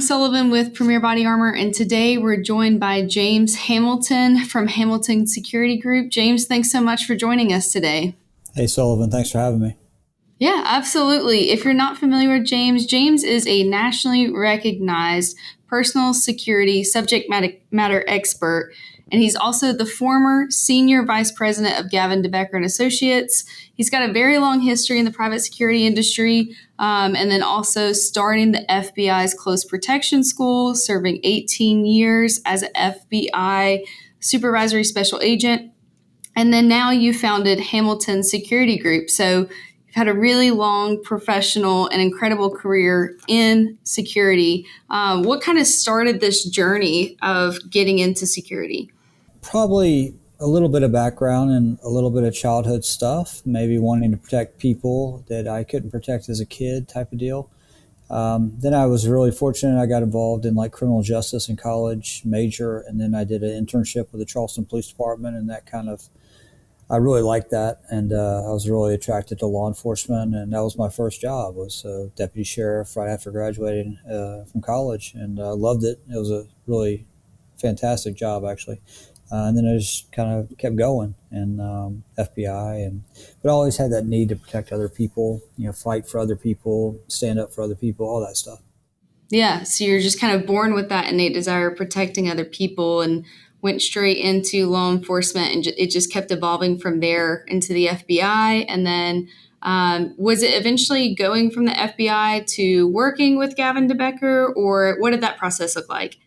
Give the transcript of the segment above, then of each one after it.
Sullivan with Premier Body Armor, and today we're joined by James Hamilton from Hamilton Security Group. James, thanks so much for joining us today. Hey, Sullivan, thanks for having me. Yeah, absolutely. If you're not familiar with James, James is a nationally recognized personal security subject matter expert, and he's also the former senior vice president of Gavin, Becker and Associates. He's got a very long history in the private security industry, and then also starting the FBI's Close Protection School, serving 18 years as an FBI Supervisory Special Agent. And then now you founded Hamilton Security Group. So you've had a really long professional and incredible career in security. What kind of started this journey of getting into security? Probably a little bit of background and a little bit of childhood stuff, maybe wanting to protect people that I couldn't protect as a kid type of deal. Then I was really fortunate. I got involved in like criminal justice in college, major, and then I did an internship with the Charleston Police Department, and that kind of, I really liked that, and I was really attracted to law enforcement, and that was my first job, was deputy sheriff right after graduating from college, and I loved it. It was a really fantastic job, actually. And then I just kind of kept going, and FBI, but I always had that need to protect other people, fight for other people, stand up for other people, all that stuff. Yeah, so you're just kind of born with that innate desire of protecting other people and went straight into law enforcement, and it just kept evolving from there into the FBI. And then was it eventually going from the FBI to working with Gavin Becker, or what did that process look like?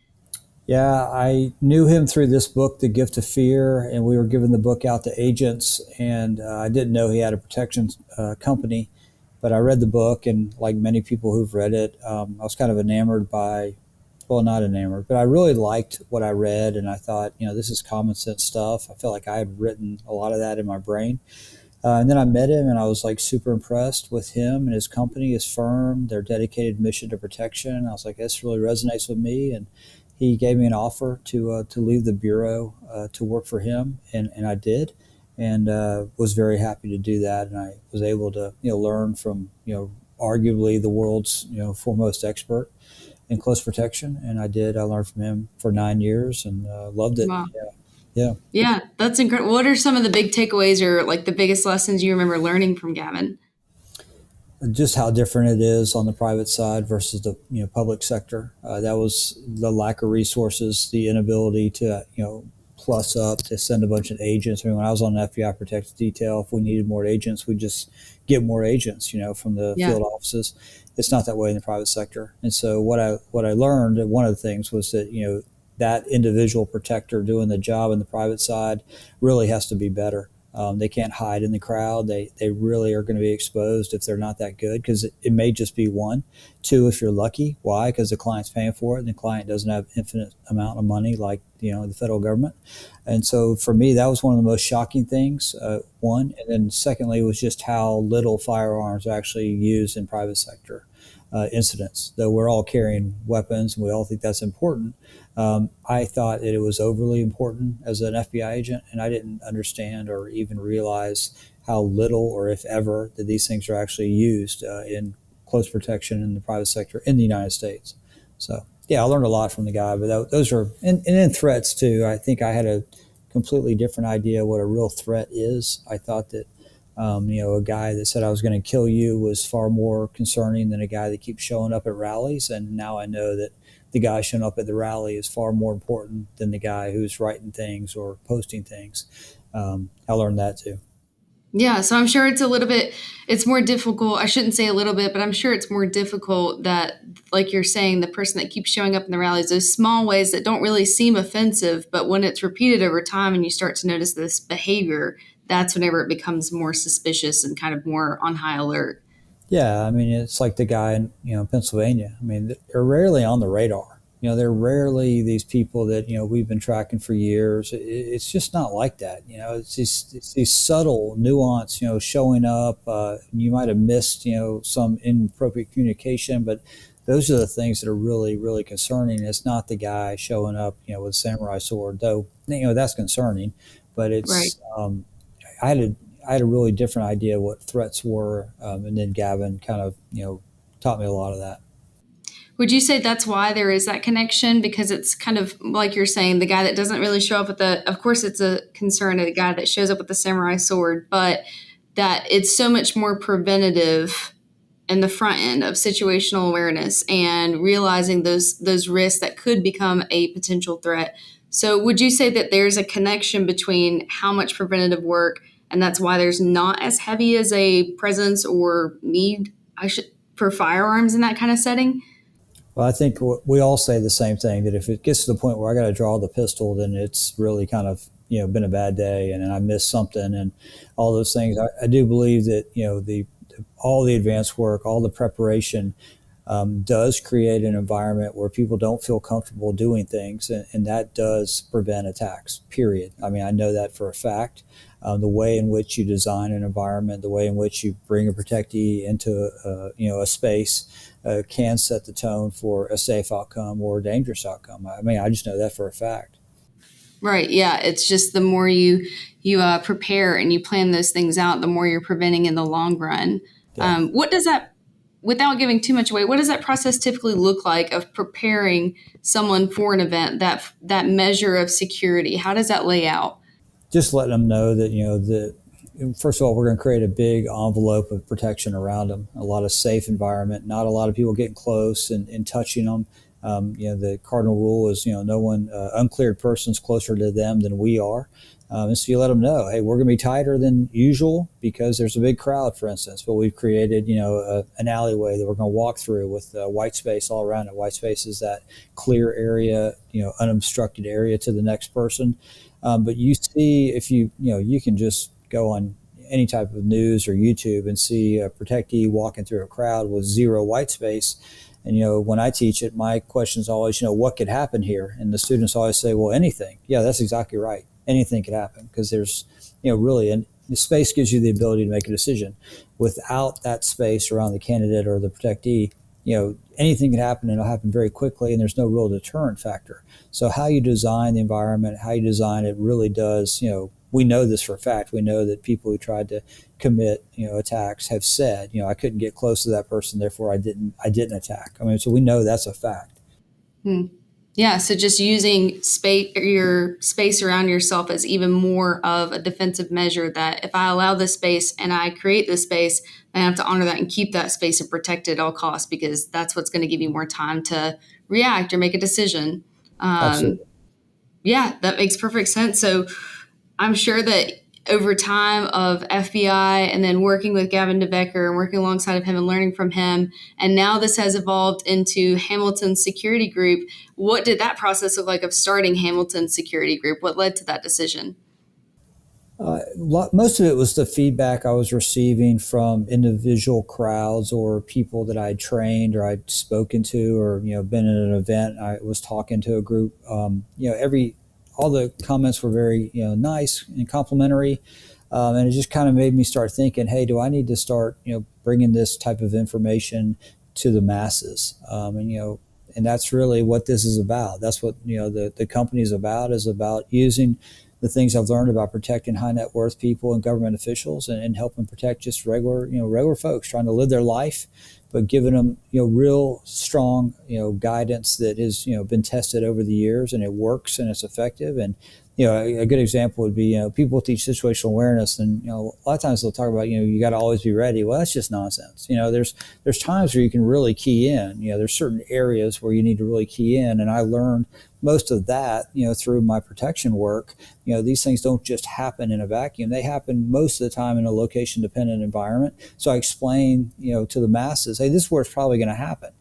Yeah, I knew him through this book, The Gift of Fear, and we were giving the book out to agents, and I didn't know he had a protection company, but I read the book, and like many people who've read it, I was kind of enamored by, well, not enamored, but I really liked what I read, and I thought, this is common sense stuff. I felt like I had written a lot of that in my brain. And then I met him, and I was like super impressed with him and his company, his firm, their dedicated mission to protection. I was like, this really resonates with me, and he gave me an offer to leave the bureau to work for him, and I did, and was very happy to do that. And I was able to learn from arguably the world's foremost expert in close protection, and I did. I learned from him for 9 years and loved it. Wow. Yeah, that's incredible. What are some of the big takeaways or like the biggest lessons you remember learning from Gavin? Just how different it is on the private side versus the public sector. That was the lack of resources, the inability to plus up to send a bunch of agents. I mean, when I was on the FBI protective detail, if we needed more agents, we just get more agents, from the field offices. It's not that way in the private sector. And so what I learned, one of the things was that that individual protector doing the job in the private side really has to be better. They can't hide in the crowd. They really are going to be exposed if they're not that good, because it may just be one. Two, if you're lucky. Why? Because the client's paying for it, and the client doesn't have infinite amount of money like the federal government. And so for me, that was one of the most shocking things. One, and then secondly was just how little firearms are actually used in private sector incidents. Though we're all carrying weapons and we all think that's important, I thought that it was overly important as an FBI agent, and I didn't understand or even realize how little, or if ever, that these things are actually used in close protection in the private sector in the United States. So yeah, I learned a lot from the guy, but those are, and in threats too. I think I had a completely different idea what a real threat is. I thought that a guy that said I was going to kill you was far more concerning than a guy that keeps showing up at rallies. And now I know that the guy showing up at the rally is far more important than the guy who's writing things or posting things. I learned that too. Yeah, so I'm sure it's more difficult. I shouldn't say a little bit, but I'm sure it's more difficult that, like you're saying, the person that keeps showing up in the rallies, those small ways that don't really seem offensive, but when it's repeated over time and you start to notice this behavior, that's whenever it becomes more suspicious and kind of more on high alert. Yeah, I mean, it's like the guy in Pennsylvania. I mean, they're rarely on the radar. They're rarely these people that we've been tracking for years. It's just not like that. It's these subtle nuance. Showing up. You might have missed some inappropriate communication, but those are the things that are really, really concerning. It's not the guy showing up with a samurai sword, though. That's concerning, but it's. Right. I had a really different idea what threats were, and then Gavin kind of taught me a lot of that. Would you say that's why there is that connection? Because it's kind of like you're saying, the guy that doesn't really show up with of course, it's a concern of the guy that shows up with the samurai sword, but that it's so much more preventative in the front end of situational awareness and realizing those risks that could become a potential threat. So would you say that there's a connection between how much preventative work, and that's why there's not as heavy as a presence or need I should for firearms in that kind of setting? Well, I think we all say the same thing, that if it gets to the point where I got to draw the pistol, then it's really kind of, been a bad day, and I missed something and all those things. I do believe that, the all the advanced work, all the preparation does create an environment where people don't feel comfortable doing things, and that does prevent attacks. Period. I mean, I know that for a fact. The way in which you design an environment, the way in which you bring a protectee into a space can set the tone for a safe outcome or a dangerous outcome. I mean, I just know that for a fact. Right. Yeah. It's just the more you prepare and you plan those things out, the more you're preventing in the long run. Yeah. What does that, without giving too much away, what does that process typically look like of preparing someone for an event? That measure of security, how does that lay out? Just letting them know that, first of all, we're going to create a big envelope of protection around them, a lot of safe environment, not a lot of people getting close and touching them. The cardinal rule is, no one, uncleared person's closer to them than we are. And so you let them know, hey, we're going to be tighter than usual because there's a big crowd, for instance, but we've created, an alleyway that we're going to walk through with white space all around it. White space is that clear area, unobstructed area to the next person. But you see, if you can just go on any type of news or YouTube and see a protectee walking through a crowd with zero white space. And, when I teach it, my question is always, what could happen here? And the students always say, well, anything. Yeah, that's exactly right. Anything could happen because there's, really, and the space gives you the ability to make a decision. Without that space around the candidate or the protectee, anything can happen, and it'll happen very quickly, and there's no real deterrent factor. So how you design the environment, how you design it really does, we know this for a fact. We know that people who tried to commit, attacks have said, I couldn't get close to that person, therefore I didn't attack. I mean, so we know that's a fact. Hmm. Yeah, so just using your space around yourself as even more of a defensive measure, that if I allow this space and I create this space, I have to honor that and keep that space and protect it at all costs, because that's what's going to give you more time to react or make a decision. Um, Absolutely. yeah, that makes perfect sense. So I'm sure that over time of FBI and then working with Gavin Becker and working alongside of him and learning from him, and now this has evolved into Hamilton's security group. What did that process look like of starting Hamilton's security group? What led to that decision? Most of it was the feedback I was receiving from individual crowds or people that I'd trained or I'd spoken to, or been in an event. I was talking to a group. All the comments were very nice and complimentary, and it just kind of made me start thinking, hey, do I need to start bringing this type of information to the masses? And that's really what this is about. That's what the company is about using the things I've learned about protecting high net worth people and government officials, and helping protect just regular folks trying to live their life, but giving them, real strong, guidance that has, been tested over the years, and it works and it's effective. And, a good example would be, people teach situational awareness, and, a lot of times they'll talk about, you got to always be ready. Well, that's just nonsense. There's times where you can really key in, there's certain areas where you need to really key in. And I learned most of that, through my protection work. These things don't just happen in a vacuum. They happen most of the time in a location dependent environment. So I explain, to the masses, hey, this is where it's probably going to happen.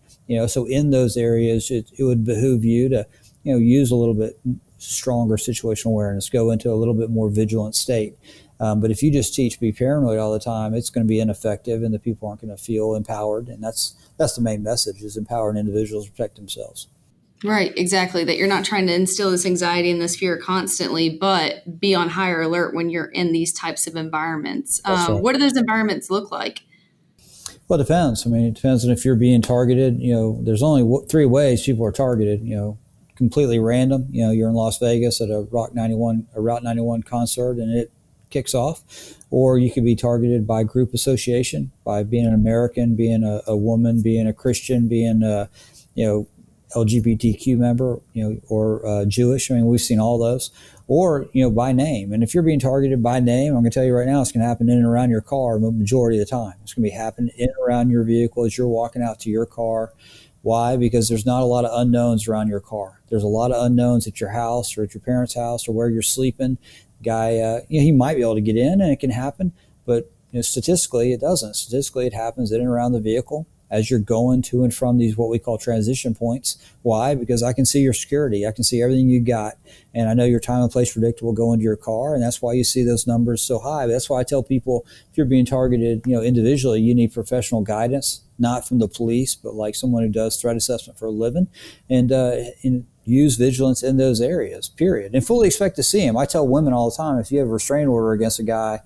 So in those areas, it would behoove you to, use a little bit stronger situational awareness, go into a little bit more vigilant state. But if you just teach be paranoid all the time, it's going to be ineffective, and the people aren't going to feel empowered. And that's the main message, is empowering individuals to protect themselves. Right, exactly. That you're not trying to instill this anxiety and this fear constantly, but be on higher alert when you're in these types of environments. That's right. What do those environments look like? Well, it depends. I mean, it depends on if you're being targeted. There's only three ways people are targeted. Completely random. You're in Las Vegas at a Route 91 concert, and it kicks off. Or you could be targeted by group association, by being an American, being a woman, being a Christian, being you know, LGBTQ member, or Jewish. I mean, we've seen all those, or by name. And if you're being targeted by name, I'm going to tell you right now, it's going to happen in and around your car the majority of the time. It's going to be happening in and around your vehicle as you're walking out to your car. Why? Because there's not a lot of unknowns around your car. There's a lot of unknowns at your house or at your parents' house or where you're sleeping. Guy, he might be able to get in, and it can happen, but statistically, it doesn't. Statistically, it happens in and around the vehicle as you're going to and from these what we call transition points. Why? Because I can see your security. I can see everything you got. And I know your time and place predictor will go into your car. And that's why you see those numbers so high. But that's why I tell people, if you're being targeted, individually, you need professional guidance, not from the police, but like someone who does threat assessment for a living, and use vigilance in those areas, period. And fully expect to see him. I tell women all the time, if you have a restraining order against a guy,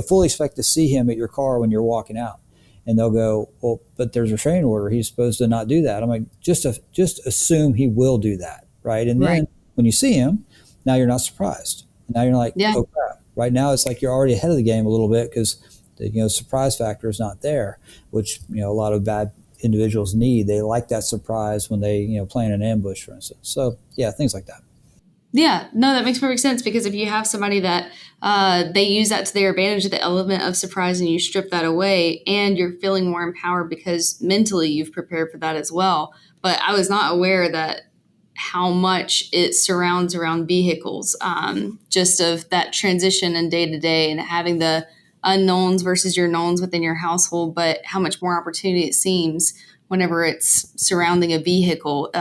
fully expect to see him at your car when you're walking out. And they'll go, well, but there's a restraining order. He's supposed to not do that. I'm like, just assume he will do that, right? And Right. then when you see him, now you're not surprised. Now you're like, Yeah. oh crap. Right now it's like you're already ahead of the game a little bit because the surprise factor is not there, which a lot of bad individuals need. They like that surprise when they plan an ambush, for instance. So yeah, things like that. Yeah, no, that makes perfect sense because if you have somebody that they use that to their advantage, the element of surprise, and you strip that away, and you're feeling more empowered because mentally you've prepared for that as well. But I was not aware that how much it surrounds around vehicles, just of that transition and day to day and having the unknowns versus your knowns within your household, but how much more opportunity it seems whenever it's surrounding a vehicle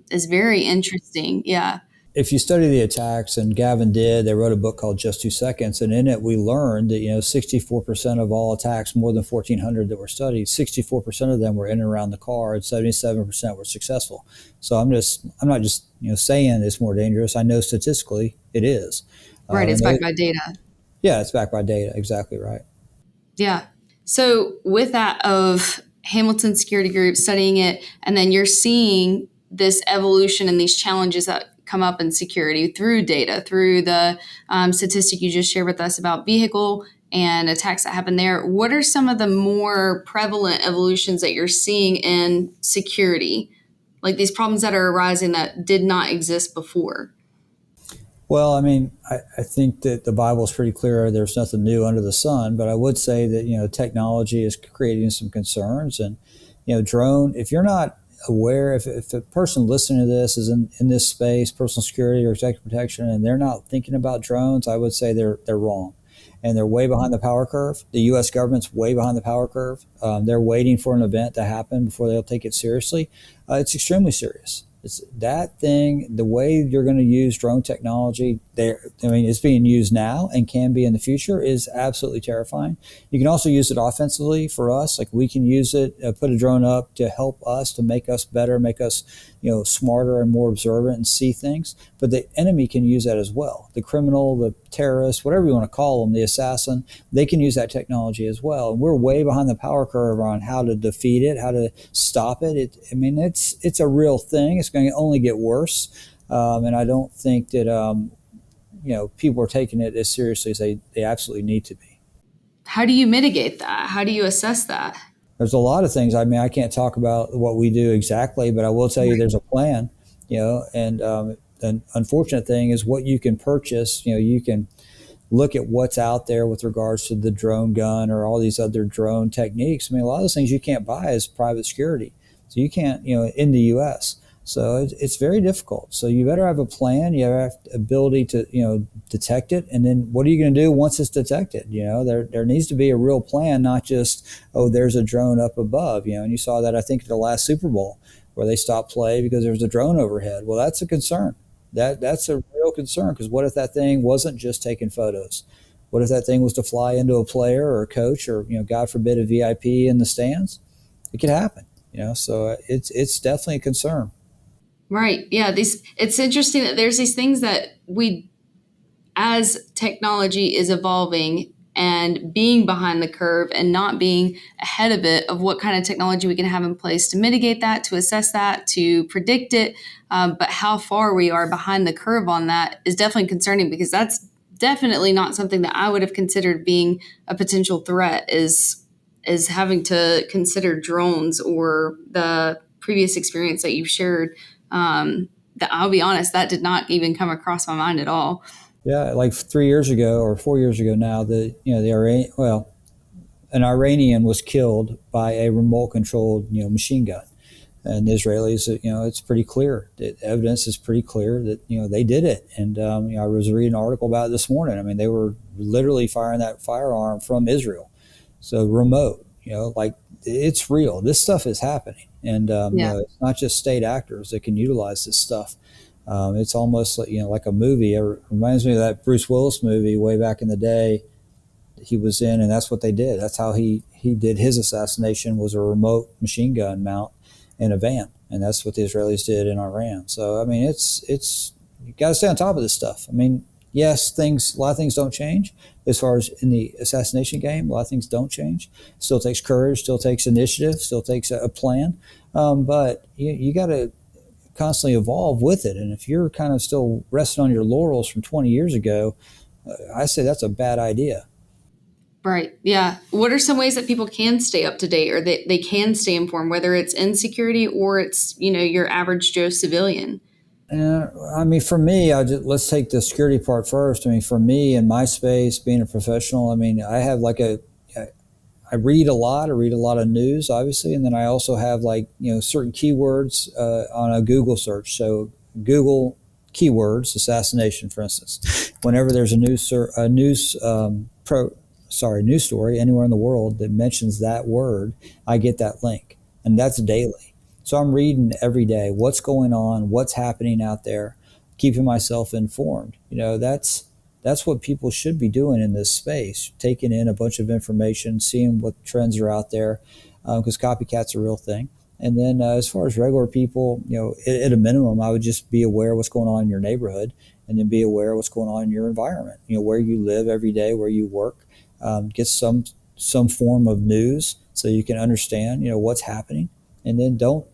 is very interesting. Yeah. If you study the attacks, and Gavin did, they wrote a book called Just 2 Seconds, and in it we learned that 64% of all attacks, more than 1,400 that were studied, 64% of them were in and around the car, and 77% were successful. So I'm not just saying it's more dangerous. I know statistically it is. Right. It's backed by data. Yeah, it's backed by data. Exactly right. Yeah. So with that of Hamilton Security Group studying it, and then you're seeing this evolution and these challenges that come up in security through data, through the statistic you just shared with us about vehicle and attacks that happen there. What are some of the more prevalent evolutions that you're seeing in security? Like these problems that are arising that did not exist before? Well, I mean, I think that the Bible is pretty clear. There's nothing new under the sun, but I would say that, technology is creating some concerns. And, drone, if you're not aware, if a person listening to this is in this space, personal security or executive protection, and they're not thinking about drones, I would say they're wrong. And they're way behind the power curve. The U.S. government's way behind the power curve. They're waiting for an event to happen before they'll take it seriously. It's extremely serious. It's that thing, the way you're going to use drone technology there. I mean, it's being used now and can be in the future is absolutely terrifying. You can also use it offensively for us. Like we can use it, put a drone up to help us, to make us better, make us, smarter and more observant and see things. But the enemy can use that as well. The criminal, the terrorist, whatever you want to call them, the assassin, they can use that technology as well. And we're way behind the power curve on how to defeat it, how to stop it. It's a real thing. It's going to only get worse. And I don't think that, people are taking it as seriously as they absolutely need to be. How do you mitigate that? How do you assess that? There's a lot of things. I mean, I can't talk about what we do exactly, but I will tell you there's a plan, and the unfortunate thing is what you can purchase. You can look at what's out there with regards to the drone gun or all these other drone techniques. I mean, a lot of those things you can't buy as private security. So you can't, in the U.S. So it's very difficult. So you better have a plan. You have the ability to, detect it. And then what are you going to do once it's detected? There needs to be a real plan, not just, oh, there's a drone up above, and you saw that, I think, at the last Super Bowl where they stopped play because there was a drone overhead. Well, that's a concern. That's a real concern because what if that thing wasn't just taking photos? What if that thing was to fly into a player or a coach or, God forbid, a VIP in the stands? It could happen, so it's definitely a concern. Right. Yeah. It's interesting that there's these things that as technology is evolving and being behind the curve and not being ahead of it, of what kind of technology we can have in place to mitigate that, to assess that, to predict it. But how far we are behind the curve on that is definitely concerning because that's definitely not something that I would have considered being a potential threat is having to consider drones or the previous experience that you've shared, that I'll be honest, that did not even come across my mind at all. Yeah, like 3 years ago or 4 years ago now, an Iranian was killed by a remote controlled machine gun. And the Israelis, it's pretty clear. The evidence is pretty clear that they did it. And I was reading an article about it this morning. I mean, they were literally firing that firearm from Israel, so remote. Like it's real. This stuff is happening, and Yeah. it's not just state actors that can utilize this stuff. It's almost like a movie. It reminds me of that Bruce Willis movie way back in the day he was in, and that's what they did. That's how he did his assassination, was a remote machine gun mount in a van, and that's what the Israelis did in Iran. So I mean, it's you got to stay on top of this stuff. I mean, yes, a lot of things don't change as far as in the assassination game. A lot of things don't change. Still takes courage, still takes initiative, still takes a plan, but you got to constantly evolve with it. And if you're kind of still resting on your laurels from 20 years ago, I say that's a bad idea. Right. Yeah. What are some ways that people can stay up to date or they can stay informed, whether it's insecurity or it's, your average Joe civilian? I mean, for me, let's take the security part first. I mean, for me in my space, being a professional, I mean, I have I read a lot. I read a lot of news, obviously, and then I also have certain keywords on a Google search. So Google keywords, assassination, for instance. Whenever there's a news story anywhere in the world that mentions that word, I get that link, and that's daily. So I'm reading every day what's going on, what's happening out there, keeping myself informed. That's what people should be doing in this space, taking in a bunch of information, seeing what trends are out there, because copycat's a real thing. And then as far as regular people, at a minimum, I would just be aware of what's going on in your neighborhood, and then be aware of what's going on in your environment, where you live every day, where you work. Get some form of news so you can understand, what's happening, and then don't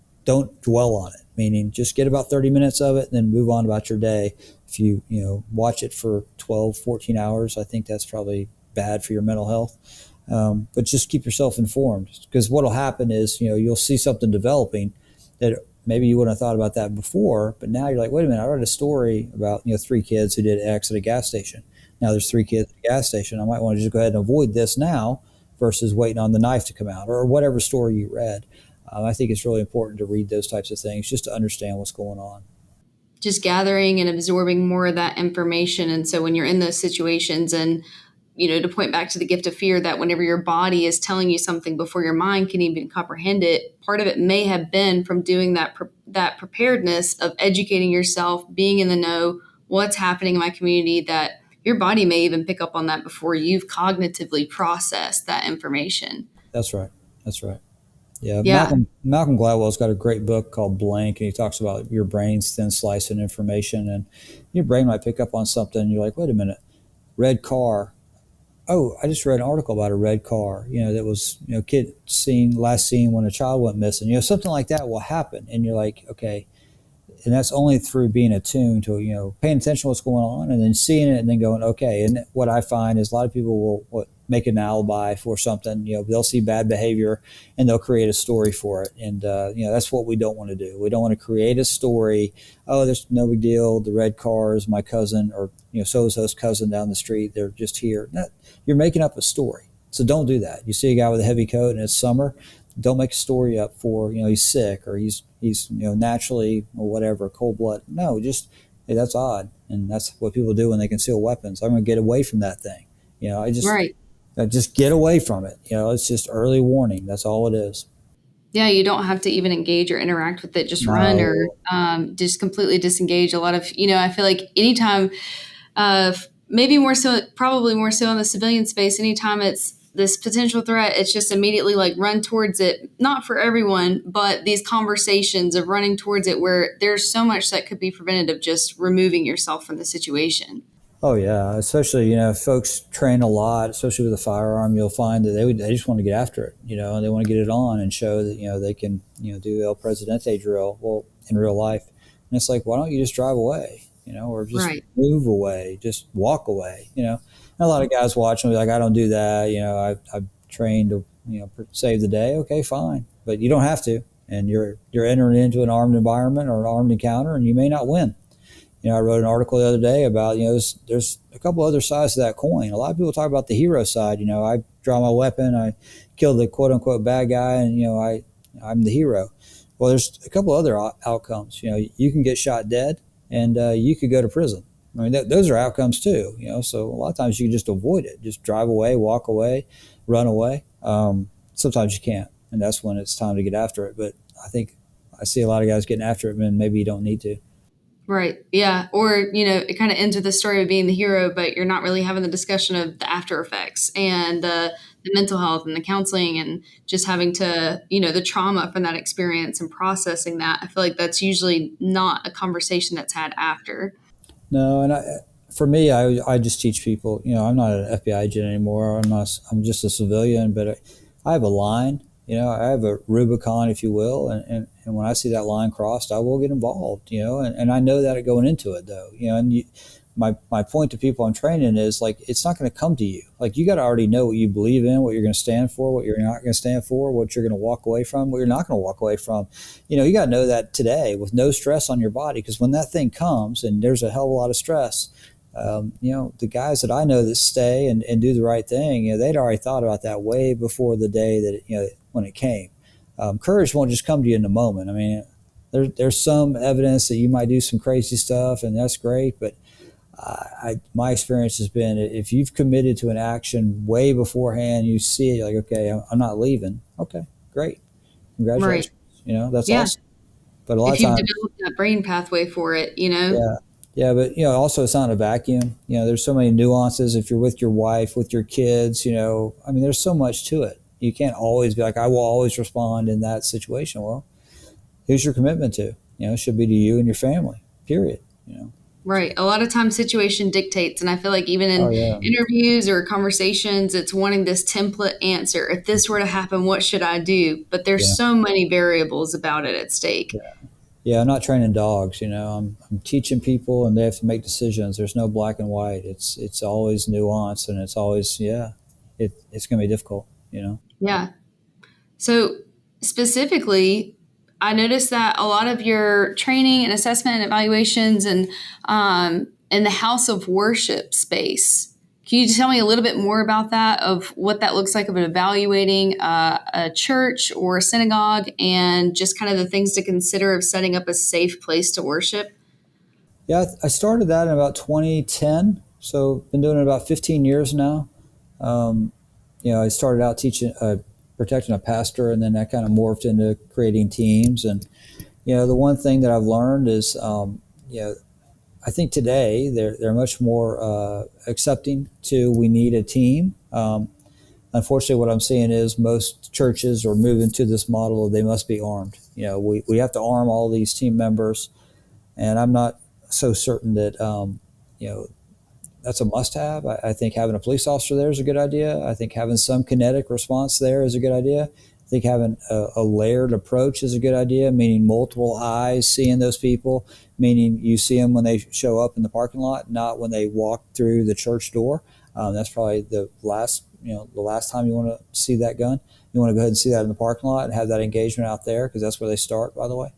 dwell on it. Meaning, just get about 30 minutes of it, and then move on about your day. If you watch it for 12, 14 hours, I think that's probably bad for your mental health. But just keep yourself informed, because what'll happen is you'll see something developing that maybe you wouldn't have thought about that before, but now you're like, wait a minute, I read a story about 3 kids who did X at a gas station. Now there's 3 kids at a gas station. I might want to just go ahead and avoid this now versus waiting on the knife to come out, or whatever story you read. I think it's really important to read those types of things just to understand what's going on. Just gathering and absorbing more of that information. And so when you're in those situations and, to point back to the gift of fear, that whenever your body is telling you something before your mind can even comprehend it, part of it may have been from doing that preparedness of educating yourself, being in the know, what's happening in my community, that your body may even pick up on that before you've cognitively processed that information. That's right. That's right. Yeah, Yeah. Malcolm Gladwell's got a great book called Blank, and he talks about your brain's thin slice of information, and your brain might pick up on something. And you're like, wait a minute, red car. Oh, I just read an article about a red car. That was kid last seen when a child went missing. Something like that will happen, and you're like, okay. And that's only through being attuned to paying attention to what's going on, and then seeing it, and then going, okay. And what I find is a lot of people will make an alibi for something. They'll see bad behavior and they'll create a story for it, and that's what we don't want to do. We don't want to create a story. Oh, there's no big deal. The red car is my cousin, or so and so's cousin down the street. They're just here. No, you're making up a story. So don't do that. You see a guy with a heavy coat and it's summer, don't make a story up for he's sick, or he's naturally or whatever, cold blood. No, just, hey, that's odd, and that's what people do when they conceal weapons. I'm going to get away from that thing. Right. I just get away from it. It's just early warning. That's all it is. Yeah, you don't have to even engage or interact with it. Just run or No. just completely disengage. A lot of, I feel like anytime, maybe more so, probably more so in the civilian space, anytime it's this potential threat, it's just immediately like run towards it. Not for everyone, but these conversations of running towards it where there's so much that could be prevented of just removing yourself from the situation. Oh yeah, especially if folks train a lot, especially with a firearm, you'll find that they just want to get after it, and they want to get it on and show that they can do El Presidente drill, well, in real life. And it's like, why don't you just drive away, or just Right. move away, just walk away, And a lot of guys watch and be like, I don't do that, I've trained to save the day. Okay, fine, but you don't have to. and you're entering into an armed environment or an armed encounter, and you may not win. I wrote an article the other day about, there's a couple other sides to that coin. A lot of people talk about the hero side. I draw my weapon, I kill the quote unquote bad guy, and I'm the hero. Well, there's a couple other outcomes. You can get shot dead, and you could go to prison. I mean, those are outcomes too. So a lot of times you can just avoid it, just drive away, walk away, run away. Sometimes you can't, and that's when it's time to get after it. But I think I see a lot of guys getting after it, and maybe you don't need to. Right. Yeah. Or, it kind of ends with the story of being the hero, but you're not really having the discussion of the after effects and the mental health and the counseling and just having to, the trauma from that experience and processing that. I feel like that's usually not a conversation that's had after. No, and for me, I just teach people. I'm not an FBI agent anymore. I'm just a civilian, but I have a line. I have a Rubicon, if you will, and when I see that line crossed, I will get involved. And I know that going into it, though. And my point to people I'm training is, like, it's not going to come to you. Like, you got to already know what you believe in, what you're going to stand for, what you're not going to stand for, what you're going to walk away from, what you're not going to walk away from. You got to know that today with no stress on your body, because when that thing comes and there's a hell of a lot of stress, the guys that I know that stay and do the right thing, they'd already thought about that way before the day that when it came. Courage won't just come to you in the moment. I mean, there's some evidence that you might do some crazy stuff, and that's great, but my experience has been, if you've committed to an action way beforehand, you see it, you're like, okay, I'm not leaving. Okay, great, congratulations. Right. That's Yeah. awesome. But a lot If of you've times, developed that brain pathway for it, yeah, yeah, but also it's not a vacuum. There's so many nuances. If you're with your wife, with your kids, I mean, there's so much to it. You can't always be like, I will always respond in that situation. Well, who's your commitment to? It should be to you and your family. Period. Right. A lot of times situation dictates. And I feel like even Oh in yeah, interviews or conversations, it's wanting this template answer. If this were to happen, what should I do? But there's yeah, so many variables about it at stake. yeah. Yeah, I'm not training dogs. I'm teaching people, and they have to make decisions. There's no black and white. It's always nuance, and it's always it's going to be difficult. Yeah. So specifically, I noticed that a lot of your training and assessment and evaluations and in the house of worship space. Can you tell me a little bit more about that, of what that looks like of evaluating a church or a synagogue, and just kind of the things to consider of setting up a safe place to worship? Yeah, I started that in about 2010. So been doing it about 15 years now. Um, I started out teaching, protecting a pastor, and then that kind of morphed into creating teams. And the one thing that I've learned is, I think today they're much more accepting to, we need a team. Unfortunately, what I'm seeing is most churches are moving to this model of they must be armed. We have to arm all these team members, and I'm not so certain that that's a must-have. I think having a police officer there is a good idea. I think having some kinetic response there is a good idea. I think having a layered approach is a good idea, meaning multiple eyes seeing those people, meaning you see them when they show up in the parking lot, not when they walk through the church door. That's probably the last time you want to see that gun. You want to go ahead and see that in the parking lot and have that engagement out there, because that's where they start, by the way.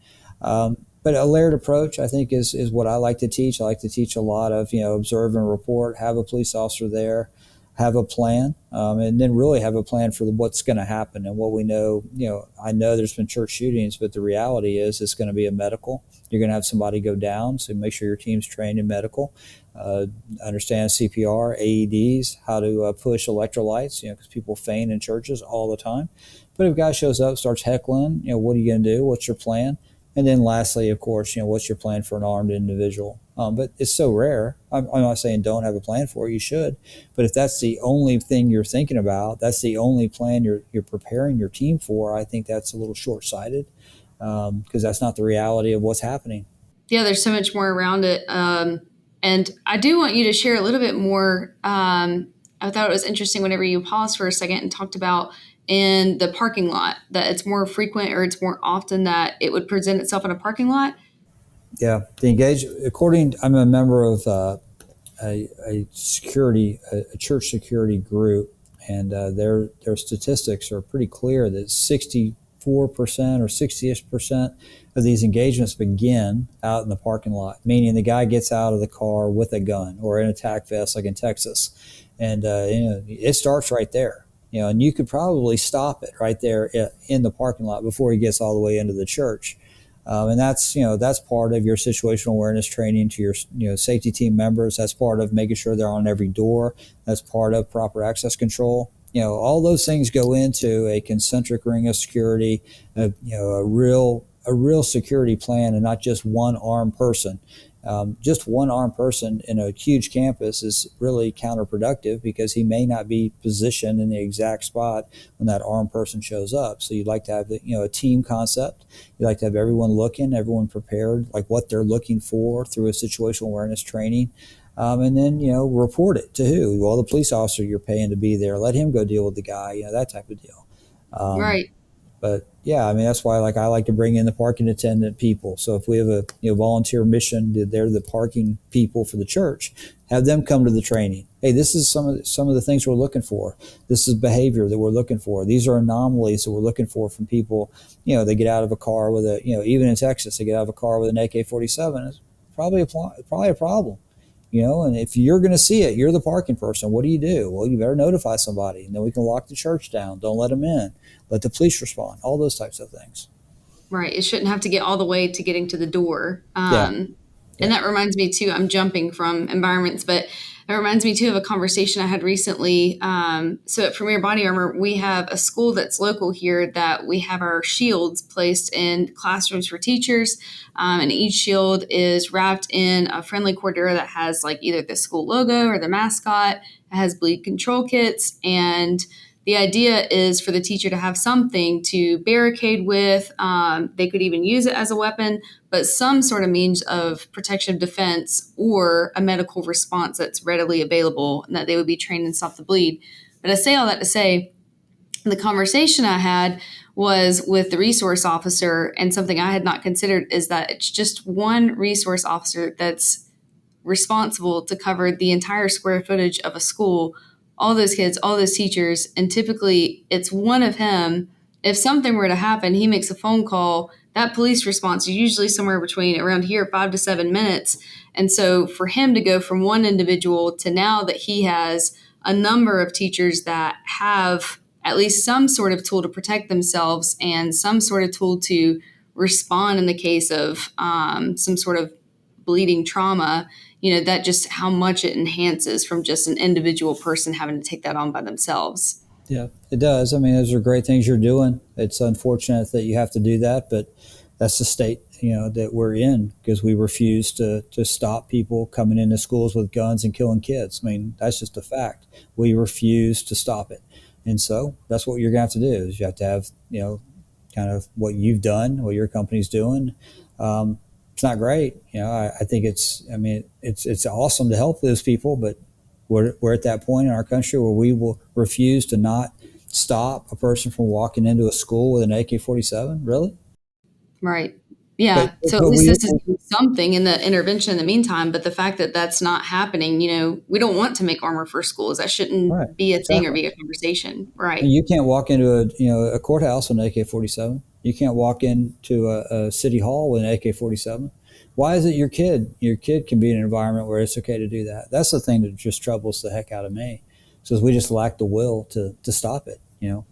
But a layered approach, I think, is what I like to teach. I like to teach a lot of, observe and report, have a police officer there, have a plan, and then really have a plan for what's going to happen and what we know. I know there's been church shootings, but the reality is it's going to be a medical. You're going to have somebody go down, so make sure your team's trained in medical, understand CPR, AEDs, how to push electrolytes, because people faint in churches all the time. But if a guy shows up, starts heckling, what are you going to do? What's your plan? And then lastly, of course, what's your plan for an armed individual? But it's so rare. I'm not saying don't have a plan for it. You should. But if that's the only thing you're thinking about, that's the only plan you're preparing your team for, I think that's a little short-sighted, because that's not the reality of what's happening. Yeah, there's so much more around it. And I do want you to share a little bit more. I thought it was interesting whenever you paused for a second and talked about in the parking lot, that it's more frequent, or it's more often that it would present itself in a parking lot. Yeah, I'm a member of a church security group, and their statistics are pretty clear that 65% 64% or 60% of these engagements begin out in the parking lot, meaning the guy gets out of the car with a gun or an attack vest, like in Texas, and it starts right there. And you could probably stop it right there in the parking lot before he gets all the way into the church. And that's part of your situational awareness training to your safety team members. That's part of making sure they're on every door. That's part of proper access control. All those things go into a concentric ring of security, a real security plan, and not just one armed person. Just one armed person in a huge campus is really counterproductive because he may not be positioned in the exact spot when that armed person shows up. So you'd like to have a team concept. You'd like to have everyone looking, everyone prepared, like what they're looking for through a situational awareness training. And then, report it to who? Well, the police officer you're paying to be there. Let him go deal with the guy, that type of deal. Right. But yeah, I mean, that's why I like to bring in the parking attendant people. So if we have a volunteer mission, they're the parking people for the church. Have them come to the training. Hey, this is some of the things we're looking for. This is behavior that we're looking for. These are anomalies that we're looking for from people. They get out of a car with even in Texas, they get out of a car with an AK-47. It's probably a problem. And if you're going to see it, you're the parking person. What do? Well, you better notify somebody, and then we can lock the church down. Don't let them in. Let the police respond. All those types of things. Right. It shouldn't have to get all the way to getting to the door. Yeah. And that reminds me too, I'm jumping from environments, but it reminds me too of a conversation I had recently. So at Premier Body Armor, we have a school that's local here that we have our shields placed in classrooms for teachers. And each shield is wrapped in a friendly Cordura that has like either the school logo or the mascot. It has bleed control kits, and the idea is for the teacher to have something to barricade with. They could even use it as a weapon, but some sort of means of protection, defense, or a medical response that's readily available, and that they would be trained and stop the bleed. But I say all that to say, the conversation I had was with the resource officer, and something I had not considered is that it's just one resource officer that's responsible to cover the entire square footage of a school, all those kids, all those teachers, and typically it's one of him. If something were to happen, he makes a phone call. That police response is usually somewhere between around here 5 to 7 minutes. And so for him to go from one individual to now that he has a number of teachers that have at least some sort of tool to protect themselves and some sort of tool to respond in the case of some sort of bleeding trauma, that just how much it enhances from just an individual person having to take that on by themselves. Yeah, it does. I mean, those are great things you're doing. It's unfortunate that you have to do that, but that's the state, that we're in because we refuse to stop people coming into schools with guns and killing kids. I mean, that's just a fact. We refuse to stop it. And so that's what you're going to have to do is you have to have, kind of what you've done, what your company's doing. It's not great. I think it's awesome to help those people, but we're at that point in our country where we will refuse to not stop a person from walking into a school with an AK-47. Really? Right. Yeah. So at least this is something in the intervention in the meantime, but the fact that that's not happening, we don't want to make armor for schools. That shouldn't be a thing or be a conversation. Right. And you can't walk into a courthouse with an AK-47. You can't walk into a city hall with an AK-47. Why is it your kid can be in an environment where it's okay to do that? That's the thing that just troubles the heck out of me. So we just lack the will to stop it,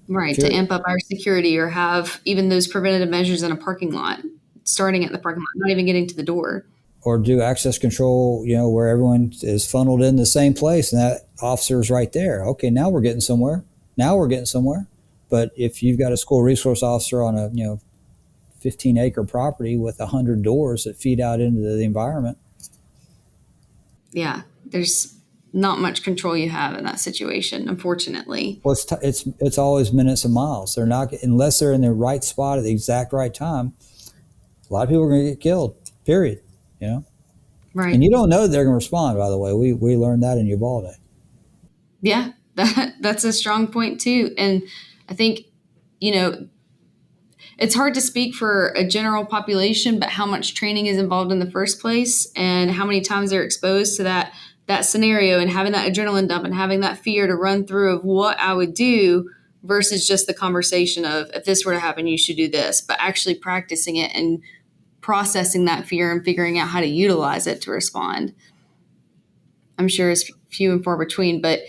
Right. To amp up our security or have even those preventative measures in a parking lot, starting at the parking lot, not even getting to the door. Or do access control, where everyone is funneled in the same place and that officer is right there. Okay, now we're getting somewhere. But if you've got a school resource officer on a 15-acre property with 100 doors that feed out into the environment. Yeah, there's not much control you have in that situation, unfortunately. Well, it's always minutes and miles. They're not, unless they're in the right spot at the exact right time. A lot of people are going to get killed. Period. Right. And you don't know that they're going to respond. By the way, we learned that in Uvalde. Yeah, that's a strong point too. And I think it's hard to speak for a general population, but how much training is involved in the first place and how many times they're exposed to that scenario and having that adrenaline dump and having that fear to run through of what I would do versus just the conversation of, if this were to happen, you should do this, but actually practicing it and processing that fear and figuring out how to utilize it to respond. I'm sure is few and far between, but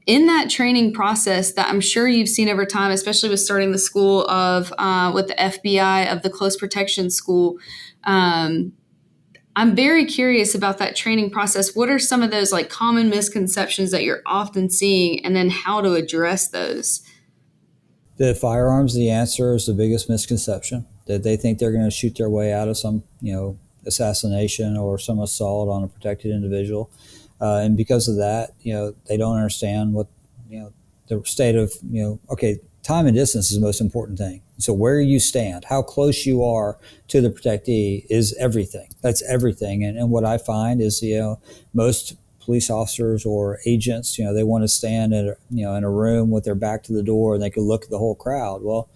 in that training process that I'm sure you've seen over time, especially with starting the school of with the FBI of the close protection school, I'm very curious about that training process. What are some of those like common misconceptions that you're often seeing, and then how to address those? The firearms, the answer is the biggest misconception, that they think they're going to shoot their way out of some, assassination or some assault on a protected individual. And because of that, they don't understand what, the state of, okay, time and distance is the most important thing. So where you stand, how close you are to the protectee is everything. That's everything. And what I find is, most police officers or agents, they want to stand in a room with their back to the door and they can look at the whole crowd. Well,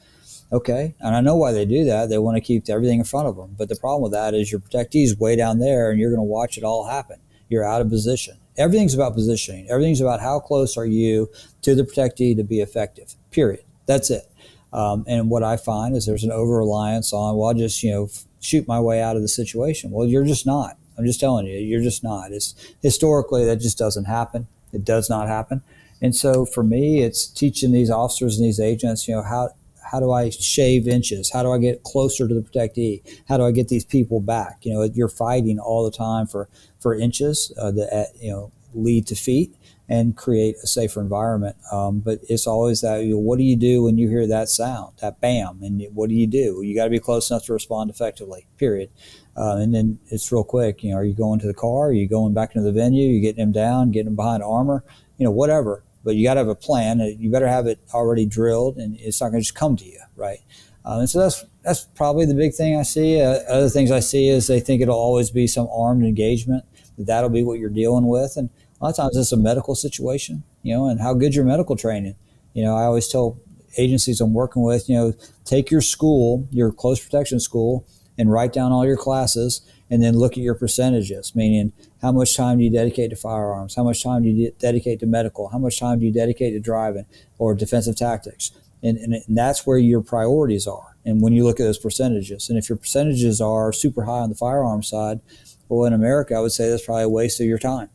okay. And I know why they do that. They want to keep everything in front of them. But the problem with that is your protectee is way down there and you're going to watch it all happen. You're out of position. Everything's about positioning. Everything's about how close are you to the protectee to be effective, period. That's it. And what I find is there's an over-reliance on, well, I'll just, shoot my way out of the situation. Well, you're just not. I'm just telling you, you're just not. It's historically, that just doesn't happen. It does not happen. And so for me, it's teaching these officers and these agents, how do I shave inches? How do I get closer to the protectee? How do I get these people back? You're fighting all the time for inches that lead to feet and create a safer environment. But it's always that, what do you do when you hear that sound, that bam? And what do? You got to be close enough to respond effectively, period. And then it's real quick. Are you going to the car? Are you going back into the venue? Are you getting them down, getting them behind armor? Whatever. But you got to have a plan. You better have it already drilled, and it's not going to just come to you, right? And so that's probably the big thing I see. Other things I see is they think it'll always be some armed engagement. That'll be what you're dealing with, and a lot of times it's a medical situation, and how good your medical training. I always tell agencies I'm working with, take your school, your close protection school, and write down all your classes, and then look at your percentages, meaning how much time do you dedicate to firearms? How much time do you dedicate to medical? How much time do you dedicate to driving or defensive tactics? And that's where your priorities are. And when you look at those percentages, and if your percentages are super high on the firearm side, well, in America, I would say that's probably a waste of your time.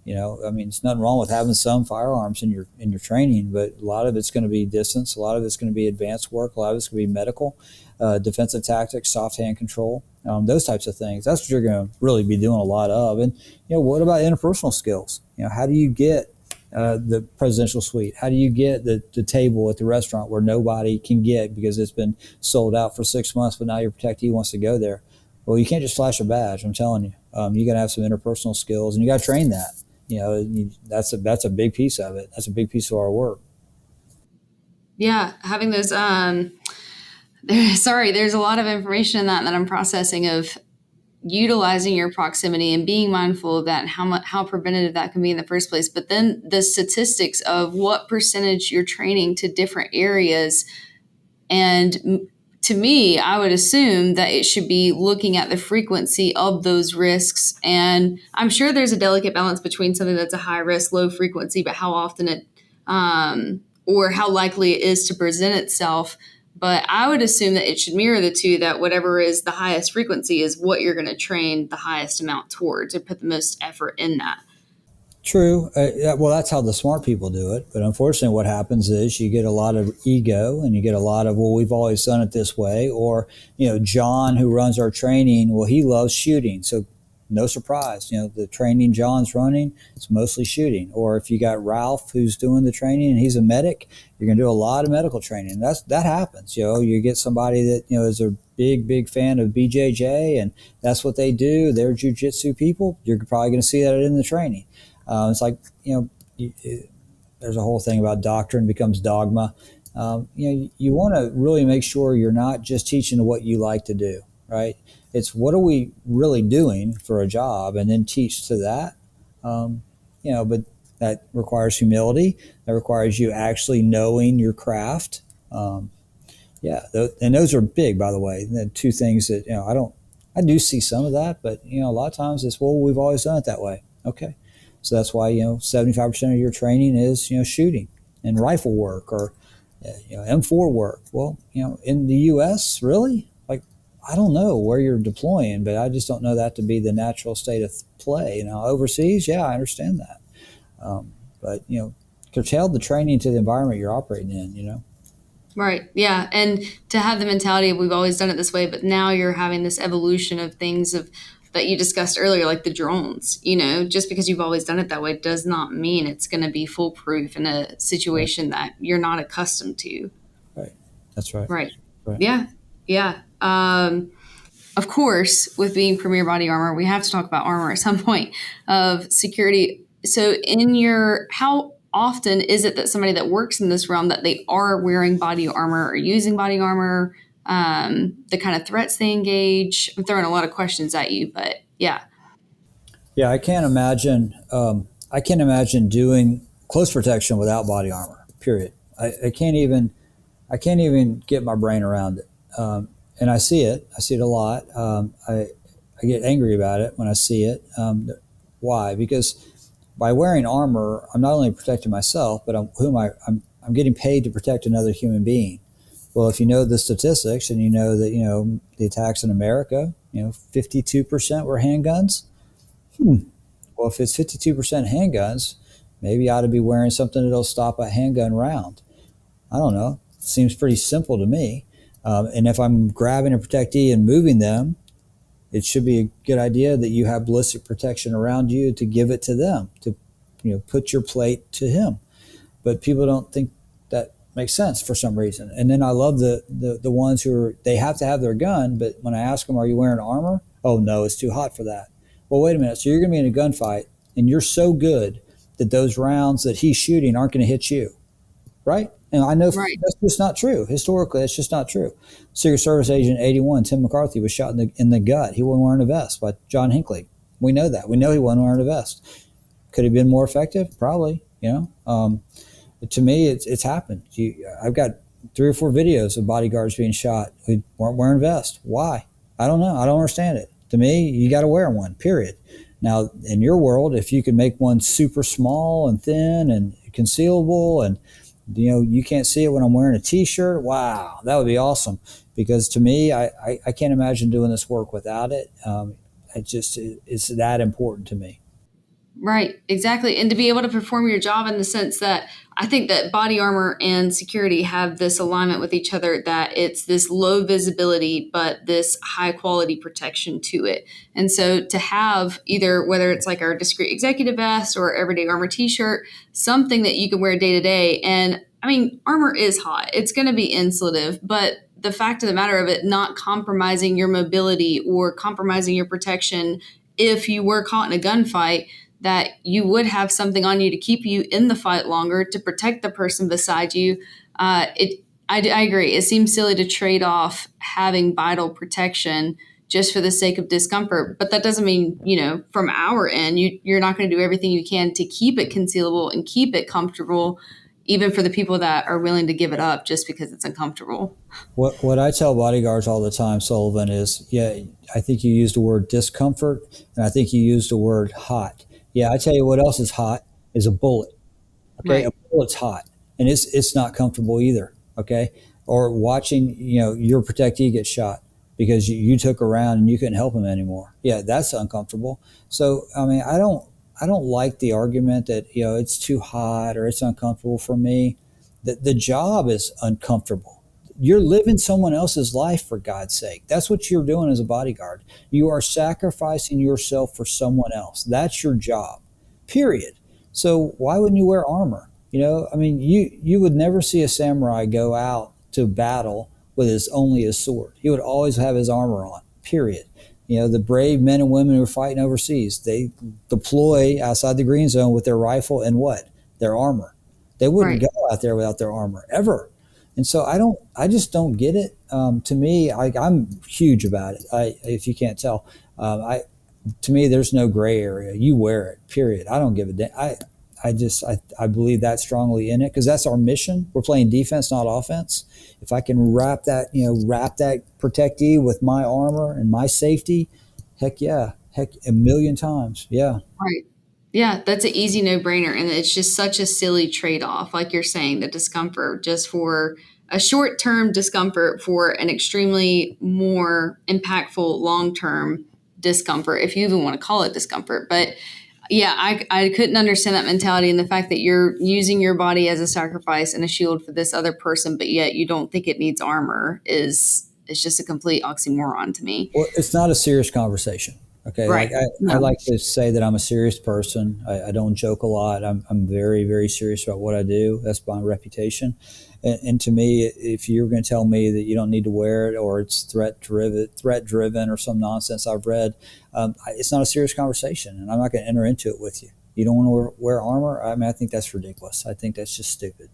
There's nothing wrong with having some firearms in your training, but a lot of it's going to be distance. A lot of it's going to be advanced work. A lot of it's going to be medical, defensive tactics, soft hand control, those types of things. That's what you're going to really be doing a lot of. And, what about interpersonal skills? How do you get the presidential suite? How do you get the table at the restaurant where nobody can get because it's been sold out for 6 months, but now your protectee wants to go there? Well, you can't just flash a badge. I'm telling you. You got to have some interpersonal skills, and you got to train that. That's a big piece of it. That's a big piece of our work. Yeah, having those. There's a lot of information in that I'm processing of utilizing your proximity and being mindful of that and how preventative that can be in the first place. But then the statistics of what percentage you're training to different areas. And to me, I would assume that it should be looking at the frequency of those risks. And I'm sure there's a delicate balance between something that's a high risk, low frequency, but how often it, or how likely it is to present itself. But I would assume that it should mirror the two, that whatever is the highest frequency is what you're going to train the highest amount towards, or put the most effort in that. True. Well, that's how the smart people do it. But unfortunately, what happens is you get a lot of ego and you get a lot of, well, we've always done it this way. Or, John, who runs our training, well, he loves shooting. So no surprise, the training John's running, it's mostly shooting. Or if you got Ralph, who's doing the training and he's a medic, you're going to do a lot of medical training. That happens. You get somebody that, is a big fan of BJJ and that's what they do. They're jujitsu people. You're probably going to see that in the training. It's like, there's a whole thing about doctrine becomes dogma. You want to really make sure you're not just teaching what you like to do, right? It's what are we really doing for a job, and then teach to that. But that requires humility. That requires you actually knowing your craft. And those are big, by the way. The two things that, I do see some of that, but, a lot of times it's, well, we've always done it that way. Okay. So that's why, 75% of your training is, shooting and rifle work or M4 work. Well, in the U.S., really? Like, I don't know where you're deploying, but I just don't know that to be the natural state of play. Overseas, yeah, I understand that. But, curtail the training to the environment you're operating in. Right. Yeah. And to have the mentality of we've always done it this way, but now you're having this evolution of things of that you discussed earlier, like the drones, just because you've always done it that way does not mean it's going to be foolproof in a Right. situation that you're not accustomed to. Right. That's right. Right. Right. Yeah. Yeah. Of course, with being Premier Body Armor, we have to talk about armor at some point of security. So, how often is it that somebody that works in this realm that they are wearing body armor or using body armor? The kind of threats they engage. I'm throwing a lot of questions at you, but yeah, Yeah, I can't imagine. I can't imagine doing close protection without body armor. Period. I can't even. I can't even get my brain around it. And I see it. I see it a lot. I get angry about it when I see it. Why? Because by wearing armor, I'm not only protecting myself, but I'm getting paid to protect another human being. Well, if you know the statistics and you know that the attacks in America, 52% were handguns. Well, if it's 52% handguns, maybe I ought to be wearing something that'll stop a handgun round. I don't know. Seems pretty simple to me. And if I'm grabbing a protectee and moving them, it should be a good idea that you have ballistic protection around you to give it to them, to put your plate to him. But people don't think that makes sense for some reason. And then I love the ones they have to have their gun, but when I ask them, are you wearing armor? Oh, no, it's too hot for that. Well, wait a minute. So you're going to be in a gunfight, and you're so good that those rounds that he's shooting aren't going to hit you, right? And I know right, that's just not true. Historically, that's just not true. Secret Service Agent 81, Tim McCarthy, was shot in the gut. He wasn't wearing a vest by John Hinckley. We know that. We know he wasn't wearing a vest. Could he have been more effective? Probably. To me, it's happened. I've got 3 or 4 videos of bodyguards being shot who weren't wearing vests. Why? I don't know. I don't understand it. To me, you got to wear one, period. Now, in your world, if you can make one super small and thin and concealable and you can't see it when I'm wearing a t-shirt, wow, that would be awesome. Because to me, I can't imagine doing this work without it. It's that important to me. right, exactly. And to be able to perform your job in the sense that I think that body armor and security have this alignment with each other that it's this low visibility, but this high quality protection to it. And so to have either, whether it's like our discreet executive vest or everyday armor t-shirt, something that you can wear day to day. And I mean, armor is hot. It's going to be insulative, but the fact of the matter of it not compromising your mobility or compromising your protection if you were caught in a gunfight, that you would have something on you to keep you in the fight longer, to protect the person beside you. I agree. It seems silly to trade off having vital protection just for the sake of discomfort. But that doesn't mean, from our end, you're not going to do everything you can to keep it concealable and keep it comfortable, even for the people that are willing to give it up just because it's uncomfortable. What I tell bodyguards all the time, Sullivan, is, yeah, I think you used the word discomfort, and I think you used the word hot. Yeah, I tell you what else is hot is a bullet. Okay, a Right, bullet's hot, and it's not comfortable either. Okay, or watching your protectee get shot because you took a round and you couldn't help him anymore. Yeah, that's uncomfortable. So I mean, I don't like the argument that it's too hot or it's uncomfortable for me. The job is uncomfortable. You're living someone else's life, for God's sake. That's what you're doing as a bodyguard. You are sacrificing yourself for someone else. That's your job, period. So why wouldn't you wear armor? I mean, you would never see a samurai go out to battle with only his sword. He would always have his armor on, period. The brave men and women who are fighting overseas, they deploy outside the green zone with their rifle and what? Their armor. They wouldn't right. go out there without their armor ever. And so I just don't get it. To me, I'm huge about it. If you can't tell, to me, there's no gray area. You wear it, period. I don't give a damn. I believe that strongly in it because that's our mission. We're playing defense, not offense. If I can wrap that protectee with my armor and my safety, heck yeah, heck a million times, yeah. Right. Yeah, that's an easy no-brainer, and it's just such a silly trade-off. Like you're saying, the discomfort just for a short-term discomfort for an extremely more impactful long-term discomfort, if you even want to call it discomfort. But yeah, I couldn't understand that mentality and the fact that you're using your body as a sacrifice and a shield for this other person, but yet you don't think it needs armor is just a complete oxymoron to me. Well, it's not a serious conversation. Okay. Like Right. I No. like to say that I'm a serious person. I don't joke a lot. I'm very, very serious about what I do. That's my reputation. And to me, if you're going to tell me that you don't need to wear it or it's threat driven or some nonsense I've read, it's not a serious conversation and I'm not going to enter into it with you. You don't want to wear armor. I mean, I think that's ridiculous. I think that's just stupid.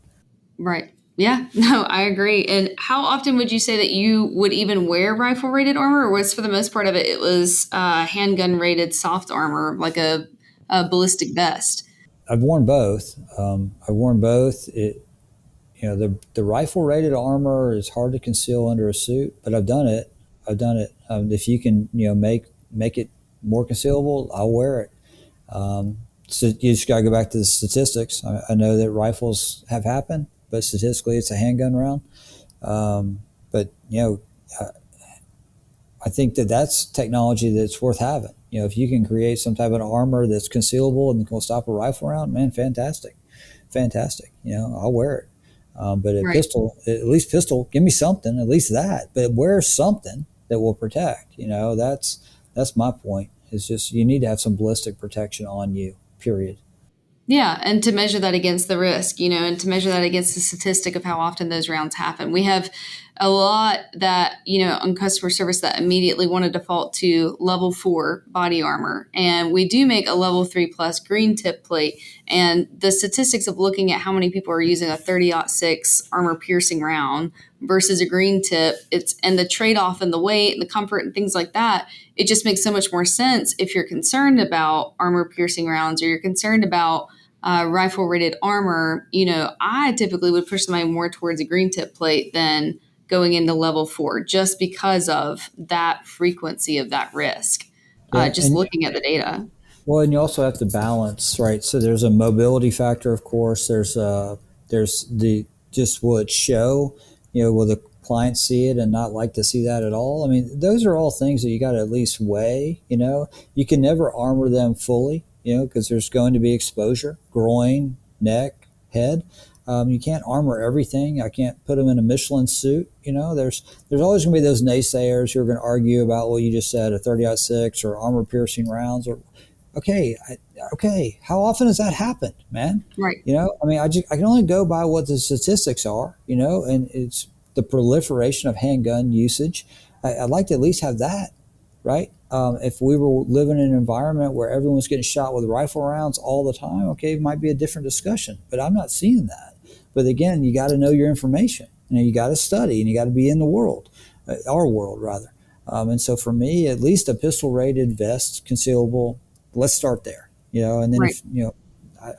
Right. Yeah, no, I agree. And how often would you say that you would even wear rifle rated armor, or was for the most part of it, it was handgun rated soft armor, like a ballistic vest? I've worn both. I've worn both. The rifle rated armor is hard to conceal under a suit, but I've done it. I've done it. If you can, make it more concealable, I'll wear it. So you just got to go back to the statistics. I know that rifles have happened, but statistically, it's a handgun round. But I think that that's technology that's worth having. If you can create some type of armor that's concealable and can stop a rifle round, man, fantastic, fantastic. I'll wear it. But a Right. pistol, at least pistol, give me something, at least that. But wear something that will protect. That's my point. It's just you need to have some ballistic protection on you. Period. Yeah, and to measure that against the risk, and to measure that against the statistic of how often those rounds happen. We have a lot that, on customer service that immediately want to default to level 4 body armor. And we do make a level 3 plus green tip plate. And the statistics of looking at how many people are using a 30-06 armor piercing round versus a green tip, and the trade-off and the weight and the comfort and things like that, it just makes so much more sense if you're concerned about armor piercing rounds or you're concerned about rifle rated armor. I typically would push somebody more towards a green tip plate than going into level 4 just because of that frequency of that risk. Yeah, Just and looking at the data. well, and you also have to balance, right? So there's a mobility factor, of course. There's the just will it show, will the client see it and not like to see that at all? I mean, those are all things that you got to at least weigh. You can never armor them fully, because there's going to be exposure, groin, neck, head. You can't armor everything. I can't put them in a Michelin suit. There's always going to be those naysayers who are going to argue about what you just said, a 30-06 or armor piercing rounds or okay, okay. How often has that happened, man? Right. I mean, I can only go by what the statistics are, and it's the proliferation of handgun usage. I'd like to at least have that, right? If we were living in an environment where everyone's getting shot with rifle rounds all the time, okay, it might be a different discussion. But I'm not seeing that. But again, you got to know your information. You got to study, and you got to be in the world, our world rather. And so for me, at least a pistol rated vest, concealable. Let's start there, and then Right. if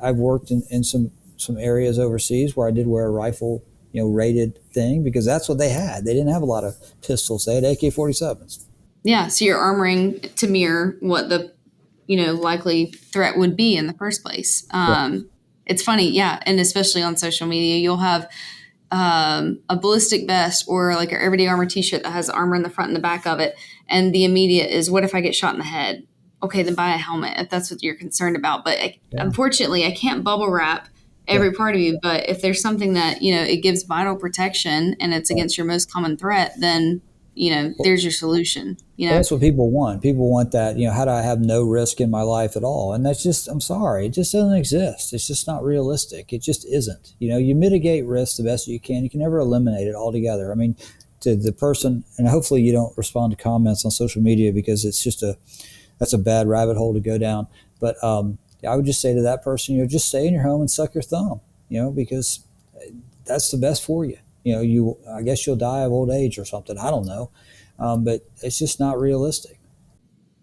I've worked in some areas overseas where I did wear a rifle, rated thing because that's what they had. They didn't have a lot of pistols. They had AK-47s. Yeah. So you're armoring to mirror what the, likely threat would be in the first place. Yeah, It's funny. Yeah. And especially on social media, you'll have a ballistic vest or like an everyday armor t-shirt that has armor in the front and the back of it. And the immediate is, what if I get shot in the head? Okay, then buy a helmet if that's what you're concerned about. But yeah, unfortunately, I can't bubble wrap yeah. every part of you. But if there's something that, it gives vital protection and it's Right. against your most common threat, then, Well, there's your solution, well, that's what people want. People want that, how do I have no risk in my life at all? And that's just, I'm sorry, it just doesn't exist. It's just not realistic. It just isn't. You mitigate risk the best you can. You can never eliminate it altogether. I mean, to the person, and hopefully you don't respond to comments on social media because it's just that's a bad rabbit hole to go down. But I would just say to that person, just stay in your home and suck your thumb, because that's the best for you. I guess you'll die of old age or something. I don't know. But it's just not realistic.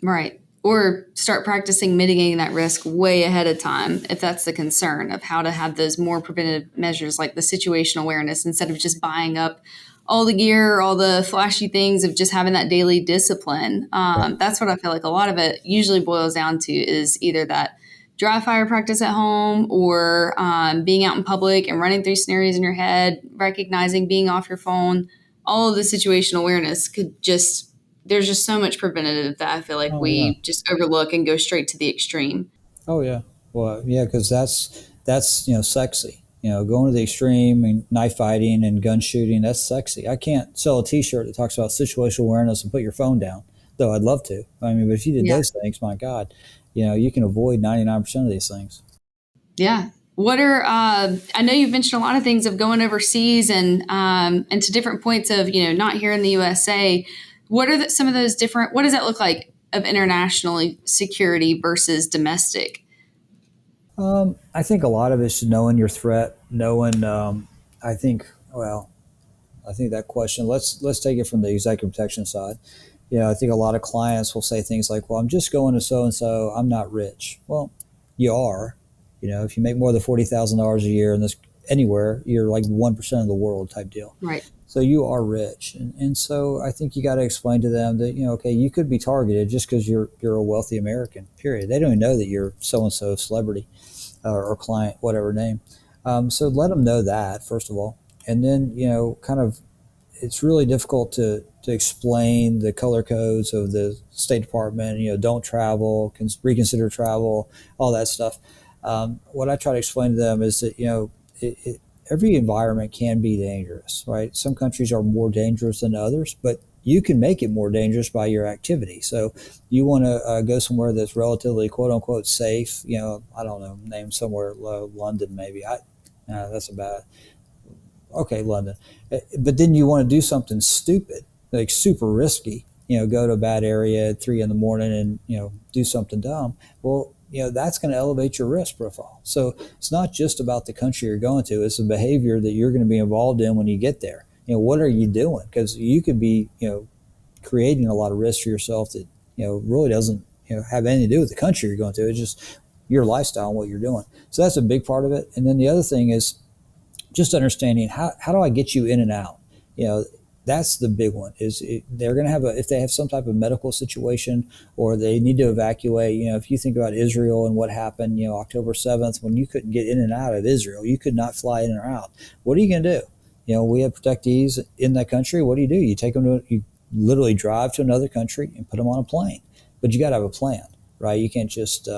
Right. Or start practicing mitigating that risk way ahead of time if that's the concern of how to have those more preventative measures like the situational awareness instead of just buying up all the gear, all the flashy things of just having that daily discipline. Right. That's what I feel like a lot of it usually boils down to is either that dry fire practice at home or being out in public and running through scenarios in your head, recognizing being off your phone, all of the situational awareness could just, there's just so much preventative that I feel like Oh yeah. we just overlook and go straight to the extreme. Oh yeah. Well, yeah, because that's sexy. Going to the extreme and knife fighting and gun shooting, that's sexy. I can't sell a T-shirt that talks about situational awareness and put your phone down, though I'd love to. I mean, but if you did Yeah. those things, my God, you can avoid 99% of these things. Yeah. What are I know you've mentioned a lot of things of going overseas and to different points of not here in the USA. What are some of those different? What does that look like of international security versus domestic? I think a lot of it's knowing your threat, knowing. I think well, I think that question. Let's take it from the executive protection side. I think a lot of clients will say things like, "Well, I'm just going to so and so. I'm not rich." Well, you are. If you make more than $40,000 a year in this anywhere, you're like 1% of the world type deal. Right. So you are rich, and so I think you got to explain to them that okay, you could be targeted just because you're a wealthy American. Period. They don't even know that you're so and so celebrity or client, whatever name. So let them know that first of all, and then kind of it's really difficult to explain the color codes of the State Department. Don't travel, reconsider travel, all that stuff. What I try to explain to them is that every environment can be dangerous, right? Some countries are more dangerous than others, but you can make it more dangerous by your activity. So you want to go somewhere that's relatively quote unquote safe. I don't know, name somewhere, London maybe. That's about okay, London. But then you want to do something stupid, like super risky, go to a bad area at 3 in the morning and, do something dumb. Well, that's going to elevate your risk profile. So it's not just about the country you're going to, it's the behavior that you're going to be involved in when you get there. What are you doing? Because you could be, creating a lot of risk for yourself that, really doesn't, have anything to do with the country you're going to. It's just your lifestyle and what you're doing. So that's a big part of it. And then the other thing is, just understanding how do I get you in and out? That's the big one. They're going to have if they have some type of medical situation or they need to evacuate. If you think about Israel and what happened, October 7th, when you couldn't get in and out of Israel, you could not fly in or out. What are you going to do? We have protectees in that country. What do? You take them you literally drive to another country and put them on a plane, but you got to have a plan, right? You can't just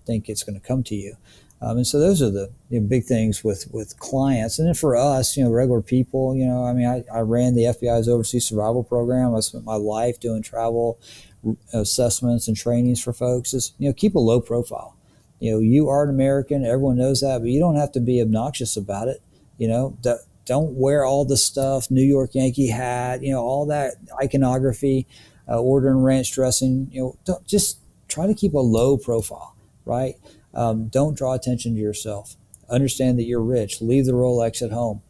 think it's going to come to you. And so those are the big things with clients. And then for us, regular people, I mean, I ran the FBI's Overseas Survival Program. I spent my life doing travel assessments and trainings for folks. Is, keep a low profile. You are an American. Everyone knows that, but you don't have to be obnoxious about it. Don't wear all the stuff, New York Yankee hat, all that iconography, ordering ranch dressing. Don't, just try to keep a low profile, right? Don't draw attention to yourself. Understand that you're rich. Leave the Rolex at home.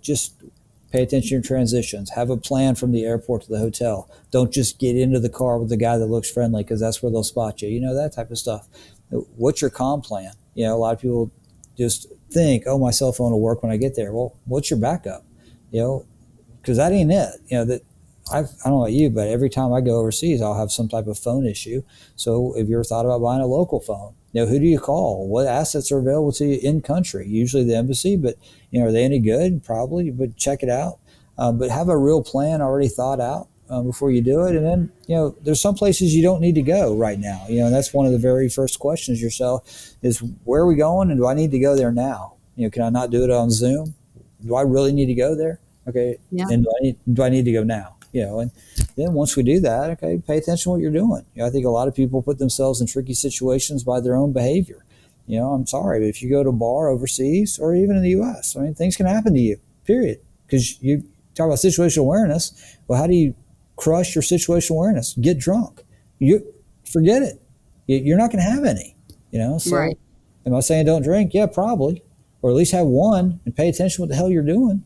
Just pay attention to your transitions. Have a plan from the airport to the hotel. Don't just get into the car with the guy that looks friendly because that's where they'll spot you. That type of stuff. What's your comm plan? A lot of people just think, oh, my cell phone will work when I get there. Well, what's your backup? Because that ain't it. That I don't know about you, but every time I go overseas, I'll have some type of phone issue. So have you ever thought about buying a local phone? Who do you call? What assets are available to you in country? Usually the embassy, but are they any good? Probably, but check it out. But have a real plan already thought out before you do it. And then, there's some places you don't need to go right now. And that's one of the very first questions yourself is, where are we going? And do I need to go there now? Can I not do it on Zoom? Do I really need to go there? Okay. Yeah. And do I need to go now? And then once we do that, okay, pay attention to what you're doing. I think a lot of people put themselves in tricky situations by their own behavior. I'm sorry, but if you go to a bar overseas or even in the U.S., I mean, things can happen to you, period. Because you talk about situational awareness. Well, how do you crush your situational awareness? Get drunk. You forget it. You're not going to have any, So Right. am I saying don't drink? Yeah, probably. Or at least have one and pay attention to what the hell you're doing.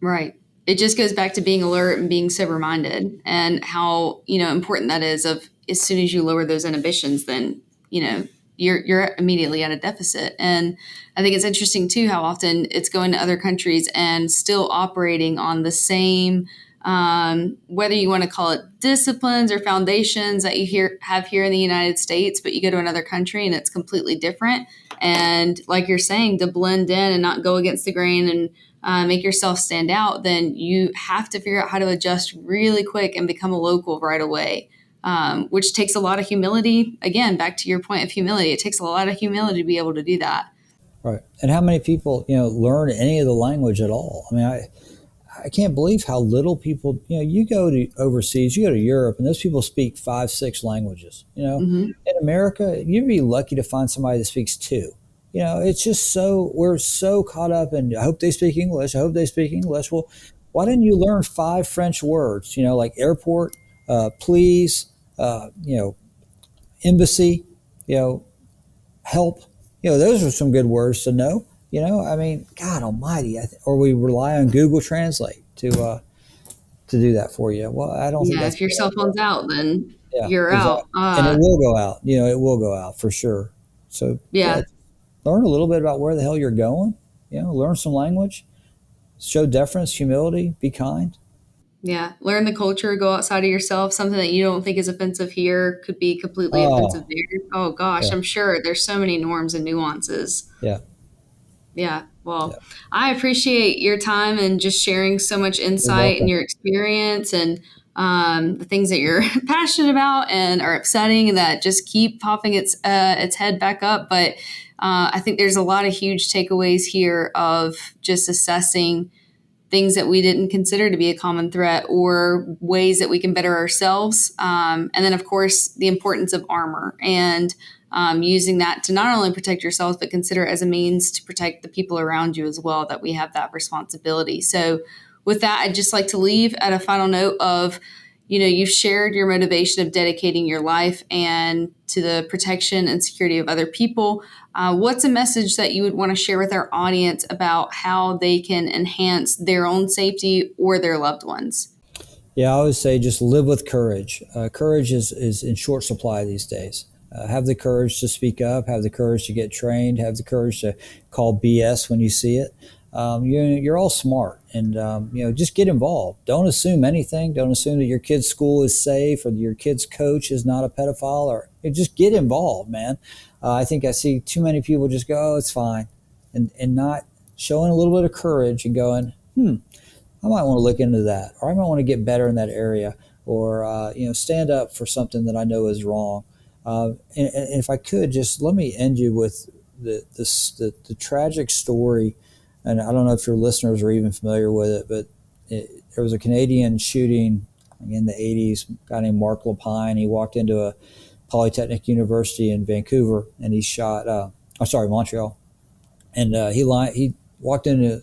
Right. It just goes back to being alert and being sober minded and how, important that is of as soon as you lower those inhibitions, then, you're immediately at a deficit. And I think it's interesting too, how often it's going to other countries and still operating on the same whether you want to call it disciplines or foundations that have here in the United States, but you go to another country and it's completely different. And like you're saying, to blend in and not go against the grain and make yourself stand out, then you have to figure out how to adjust really quick and become a local right away. Which takes a lot of humility. Again, back to your point of humility, it takes a lot of humility to be able to do that. Right. And how many people, learn any of the language at all? I mean, I can't believe how little people, you go to overseas, you go to Europe, and those people speak 5, 6 languages. Mm-hmm. In America, you'd be lucky to find somebody that speaks 2. It's just we're so caught up in, I hope they speak English. I hope they speak English. Well, why didn't you learn 5 French words, like airport, please, embassy, help? Those are some good words to know. I mean, God Almighty, or we rely on Google Translate to do that for you. Well, I don't think Yeah, that's if your a good cell idea. phone's out, then Yeah, you're exactly. out. And it will go out. It will go out for sure. So yeah, Yeah, learn a little bit about where the hell you're going. Learn some language. Show deference, humility, be kind. yeah. Learn the culture, go outside of yourself. Something that you don't think is offensive here could be completely offensive Oh, there. Oh gosh, yeah, I'm sure there's so many norms and nuances. yeah. Yeah. Yeah. Well, I appreciate your time and just sharing so much You're insight and welcome. your experience and the things that you're passionate about and are upsetting and that just keep popping its head back up. But I think there's a lot of huge takeaways here of just assessing things that we didn't consider to be a common threat or ways that we can better ourselves. And then, of course, the importance of armor and using that to not only protect yourselves, but consider it as a means to protect the people around you as well, that we have that responsibility. So, with that, I'd just like to leave at a final note of, you've shared your motivation of dedicating your life and to the protection and security of other people. What's a message that you would want to share with our audience about how they can enhance their own safety or their loved ones? Yeah, I always say just live with courage. Courage is in short supply these days. Have the courage to speak up, have the courage to get trained, have the courage to call BS when you see it. You're all smart, and just get involved. Don't assume anything. Don't assume that your kid's school is safe or your kid's coach is not a pedophile. Or just get involved, man. I think I see too many people just go, "Oh, it's fine," and not showing a little bit of courage and going, I might want to look into that, or I might want to get better in that area, or stand up for something that I know is wrong. And if I could, just let me end you with the tragic story. And I don't know if your listeners are even familiar with it, but there was a Canadian shooting in the 80s. A guy named Mark Lapine. He walked into a Polytechnic University in Vancouver, and he shot. Montreal, and he walked into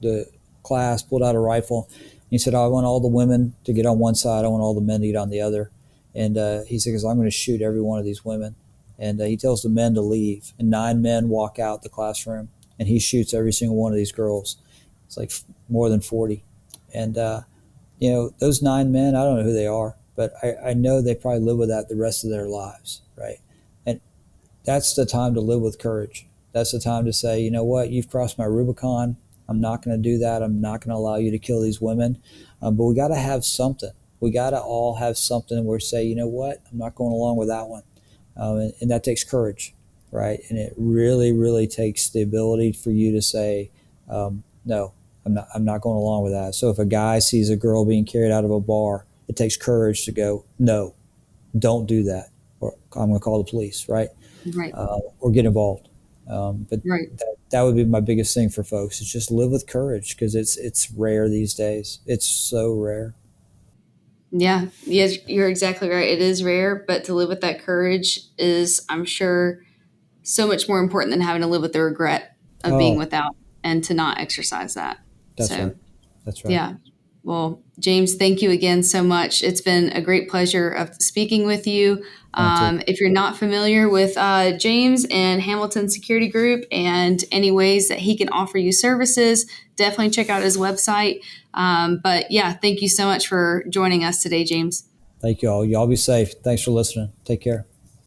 the class, pulled out a rifle, and he said, "I want all the women to get on one side. I want all the men to get on the other." And he said, "Because I'm going to shoot every one of these women." And he tells the men to leave, and 9 men walk out the classroom, and he shoots every single one of these girls. It's like more than 40, and those 9 men, I don't know who they are, but I know they probably live with that the rest of their lives, right? And that's the time to live with courage. That's the time to say, you know what, you've crossed my Rubicon. I'm not going to do that. I'm not going to allow you to kill these women. But we got to have something. We got to all have something where we say, you know what, I'm not going along with that one. And that takes courage, right? And it really, really takes the ability for you to say, no, I'm not going along with that. So if a guy sees a girl being carried out of a bar, it takes courage to go, no, don't do that. Or I'm going to call the police, right? Right. Or get involved. But Right. that would be my biggest thing for folks. Is just live with courage, because it's rare these days. It's so rare. Yeah. Yes, you're exactly right. It is rare, but to live with that courage is, I'm sure, so much more important than having to live with the regret of being Oh, without and to not exercise that. that's So, right. That's right. yeah. Well, James, thank you again so much. It's been a great pleasure of speaking with you. Mine too. If you're not familiar with James and Hamilton Security Group and any ways that he can offer you services, definitely check out his website. But yeah, thank you so much for joining us today, James. Thank you all. Y'all be safe. Thanks for listening. Take care.